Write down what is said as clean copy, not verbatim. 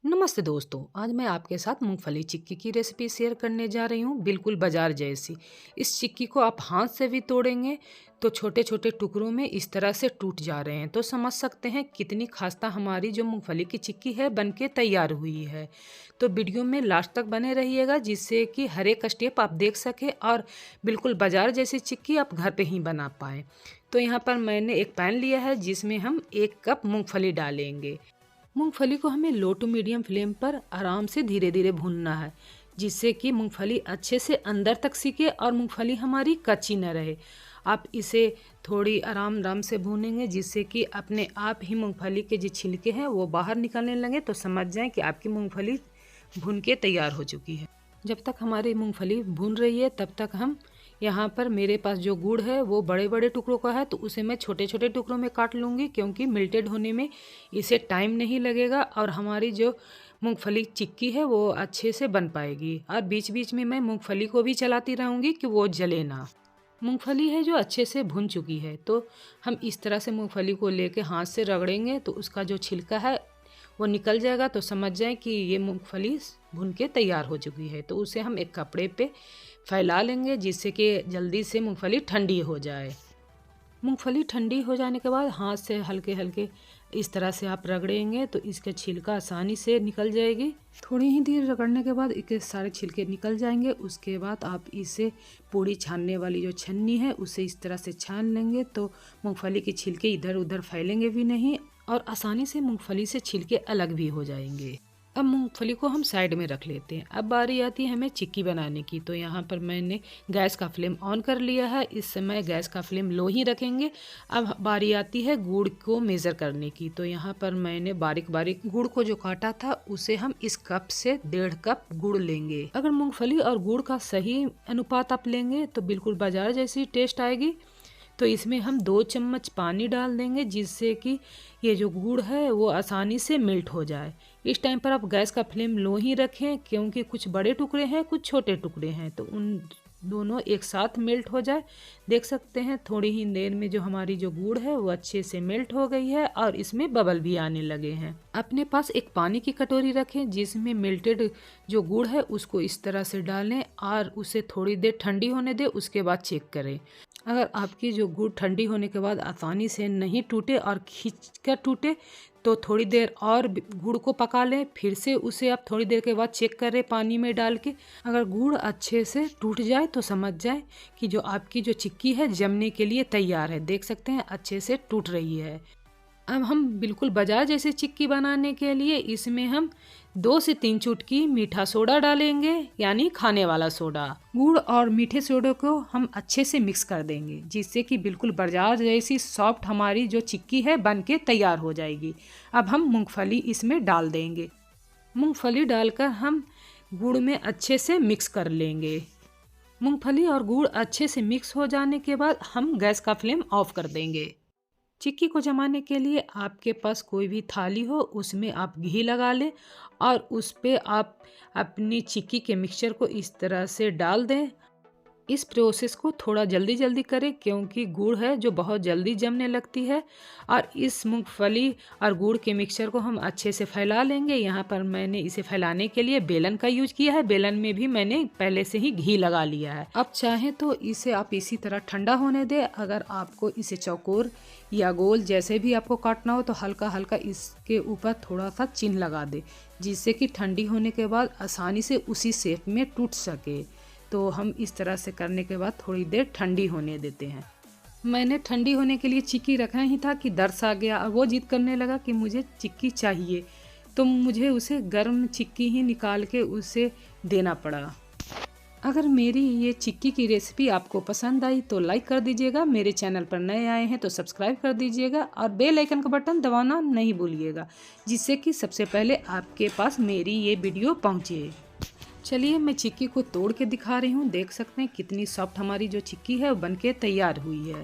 नमस्ते दोस्तों, आज मैं आपके साथ मूंगफली चिक्की की रेसिपी शेयर करने जा रही हूँ, बिल्कुल बाजार जैसी। इस चिक्की को आप हाथ से भी तोड़ेंगे तो छोटे छोटे टुकड़ों में इस तरह से टूट जा रहे हैं, तो समझ सकते हैं कितनी खास्ता हमारी जो मूंगफली की चिक्की है बनके तैयार हुई है। तो वीडियो में लास्ट तक बने रहिएगा, जिससे कि हर एक स्टेप आप देख सकें और बिल्कुल बाजार जैसी चिक्की आप घर पे ही बना पाएँ। तो यहाँ पर मैंने एक पैन लिया है, जिसमें हम 1 कप मूँगफली डालेंगे। मूंगफली को हमें लो टू मीडियम फ्लेम पर आराम से धीरे धीरे भूनना है, जिससे कि मूंगफली अच्छे से अंदर तक सीखे और मूंगफली हमारी कच्ची न रहे। आप इसे थोड़ी आराम आराम से भूनेंगे, जिससे कि अपने आप ही मूंगफली के जो छिलके हैं वो बाहर निकलने लगे, तो समझ जाएं कि आपकी मूंगफली भून के तैयार हो चुकी है। जब तक हमारी मूंगफली भून रही है तब तक हम यहाँ पर मेरे पास जो गुड़ है वो बड़े बड़े टुकड़ों का है, तो उसे मैं छोटे छोटे टुकड़ों में काट लूँगी, क्योंकि मेल्टेड होने में इसे टाइम नहीं लगेगा और हमारी जो मूंगफली चिक्की है वो अच्छे से बन पाएगी। और बीच बीच में मैं मूंगफली को भी चलाती रहूँगी कि वो जले ना। मूंगफली है जो अच्छे से भुन चुकी है, तो हम इस तरह से मूंगफली को लेके हाथ से रगड़ेंगे तो उसका जो छिलका है वो निकल जाएगा, तो समझ जाएं कि ये मूंगफली भुन के तैयार हो चुकी है। तो उसे हम एक कपड़े पे फैला लेंगे, जिससे कि जल्दी से मूंगफली ठंडी हो जाए। मूंगफली ठंडी हो जाने के बाद हाथ से हल्के हल्के इस तरह से आप रगड़ेंगे तो इसका छिलका आसानी से निकल जाएगी। थोड़ी ही देर रगड़ने के बाद इसके सारे छिलके निकल जाएंगे। उसके बाद आप इसे पूड़ी छानने वाली जो छन्नी है उसे इस तरह से छान लेंगे, तो मूंगफली के छिलके इधर उधर फैलेंगे भी नहीं और आसानी से मूंगफली से छिलके अलग भी हो जाएंगे। अब मूंगफली को हम साइड में रख लेते हैं। अब बारी आती है हमें चिक्की बनाने की। तो यहाँ पर मैंने गैस का फ्लेम ऑन कर लिया है। इस समय गैस का फ्लेम लो ही रखेंगे। अब बारी आती है गुड़ को मेज़र करने की। तो यहाँ पर मैंने बारीक बारीक गुड़ को जो काटा था उसे हम इस कप से 1.5 कप गुड़ लेंगे। अगर मूंगफली और गुड़ का सही अनुपात आप लेंगे तो बिल्कुल बाजार जैसी टेस्ट आएगी। तो इसमें हम 2 चम्मच पानी डाल देंगे, जिससे कि ये जो गुड़ है वो आसानी से मेल्ट हो जाए। इस टाइम पर आप गैस का फ्लेम लो ही रखें, क्योंकि कुछ बड़े टुकड़े हैं कुछ छोटे टुकड़े हैं, तो उन दोनों एक साथ मेल्ट हो जाए। देख सकते हैं थोड़ी ही देर में जो हमारी जो गुड़ है वो अच्छे से मेल्ट हो गई है और इसमें बबल भी आने लगे हैं। अपने पास एक पानी की कटोरी रखें, जिसमें मेल्टेड जो गुड़ है उसको इस तरह से डालें और उसे थोड़ी देर ठंडी होने दें। उसके बाद चेक करें। अगर आपकी जो गुड़ ठंडी होने के बाद आसानी से नहीं टूटे और खींच कर टूटे तो थोड़ी देर और गुड़ को पका लें। फिर से उसे आप थोड़ी देर के बाद चेक करें पानी में डाल के। अगर गुड़ अच्छे से टूट जाए तो समझ जाए कि जो आपकी जो चिक्की है जमने के लिए तैयार है। देख सकते हैं अच्छे से टूट रही है। अब हम बिल्कुल बाजार जैसे चिक्की बनाने के लिए इसमें हम 2 से 3 चुटकी मीठा सोडा डालेंगे, यानी खाने वाला सोडा। गुड़ और मीठे सोडे को हम अच्छे से मिक्स कर देंगे, जिससे कि बिल्कुल बाजार जैसी सॉफ्ट हमारी जो चिक्की है बन के तैयार हो जाएगी। अब हम मूंगफली इसमें डाल देंगे। मूंगफली डालकर हम गुड़ में अच्छे से मिक्स कर लेंगे। मूंगफली और गुड़ अच्छे से मिक्स हो जाने के बाद हम गैस का फ्लेम ऑफ कर देंगे। चिक्की को जमाने के लिए आपके पास कोई भी थाली हो उसमें आप घी लगा लें और उस पे आप अपनी चिक्की के मिक्सचर को इस तरह से डाल दें। इस प्रोसेस को थोड़ा जल्दी जल्दी करें, क्योंकि गुड़ है जो बहुत जल्दी जमने लगती है। और इस मूंगफली और गुड़ के मिक्सचर को हम अच्छे से फैला लेंगे। यहाँ पर मैंने इसे फैलाने के लिए बेलन का यूज किया है। बेलन में भी मैंने पहले से ही घी लगा लिया है। अब चाहें तो इसे आप इसी तरह ठंडा होने दें। अगर आपको इसे चौकोर या गोल जैसे भी आपको काटना हो तो हल्का हल्का इसके ऊपर थोड़ा सा चिन्ह लगा दे, जिससे कि ठंडी होने के बाद आसानी से उसी शेप में टूट सके। तो हम इस तरह से करने के बाद थोड़ी देर ठंडी होने देते हैं। मैंने ठंडी होने के लिए चिक्की रखा ही था कि दरस आ गया और वो जिद करने लगा कि मुझे चिक्की चाहिए, तो मुझे उसे गर्म चिक्की ही निकाल के उसे देना पड़ा। अगर मेरी ये चिक्की की रेसिपी आपको पसंद आई तो लाइक कर दीजिएगा। मेरे चैनल पर नए आए हैं तो सब्सक्राइब कर दीजिएगा और बेल आइकन का बटन दबाना नहीं भूलिएगा, जिससे कि सबसे पहले आपके पास मेरी ये वीडियो पहुँचे। चलिए मैं चिक्की को तोड़ के दिखा रही हूँ। देख सकते हैं कितनी सॉफ्ट हमारी जो चिक्की है वो बनके तैयार हुई है।